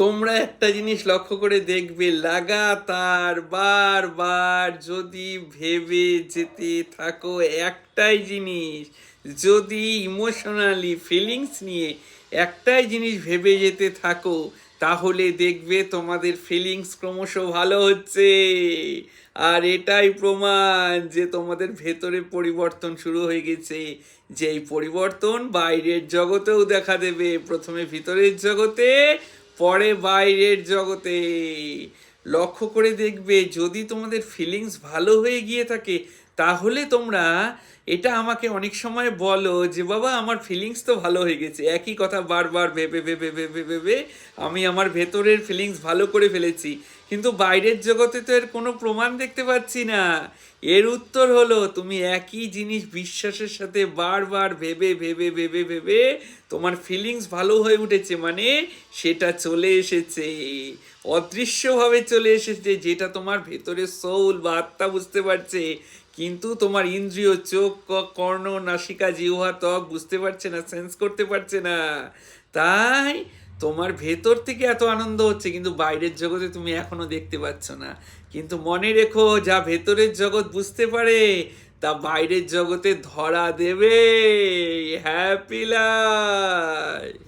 তোমরা একটা জিনিস লক্ষ্য করে দেখবে, লাগাতার বারবার যদি ভেবে যেতে থাকো একটাই জিনিস, যদি ইমোশনালি ফিলিংস নিয়ে একটাই জিনিস ভেবে যেতে থাকো, তাহলে দেখবে তোমাদের ফিলিংস ক্রমশ ভালো হচ্ছে। আর এটাই প্রমাণ যে তোমাদের ভেতরে পরিবর্তন শুরু হয়ে গেছে, যে এই পরিবর্তন বাইরের জগতেও দেখা দেবে। প্রথমে ভিতরের জগতে, পরে বাইরের জগতে। লক্ষ্য করে দেখবে, যদি তোমাদের ফিলিংস ভালো হয়ে গিয়ে থাকে, তাহলে তোমরা এটা আমাকে অনেক সময় বলো যে বাবা আমার ফিলিংস তো ভালো হয়ে গেছে। একই কথা বারবার ভেবে ভেবে ভেবে ভেবে আমি আমার ভেতরের ফিলিংস ভালো করে ফেলেছি, কিন্তু বাইরের জগতে তো এর কোনো প্রমাণ দেখতে পাচ্ছি না। এর উত্তর হলো, তুমি একই জিনিস বিশ্বাসের সাথে বারবার ভেবে ভেবে ভেবে ভেবে তোমার ফিলিংস ভালো হয়ে উঠেছে, মানে সেটা চলে এসেছে, অদৃশ্যভাবে চলে এসেছে, যেটা তোমার ভেতরে সোল বা আত্মা বুঝতে পারছে, কিন্তু তোমার ইন্দ্রিয় চোখ, কর্ণ, নাসিকা, জিহ্বা, ত্বক বুঝতে পারছে না, সেন্স করতে পারছে না। তাই তোমার ভেতর থেকে এত আনন্দ হচ্ছে, কিন্তু বাইরের জগতে তুমি এখনো দেখতে পাচ্ছ না। কিন্তু মনে রেখো, যা ভেতরের জগৎ বুঝতে পারে তা বাইরের জগতে ধরা দেবে। Happy life.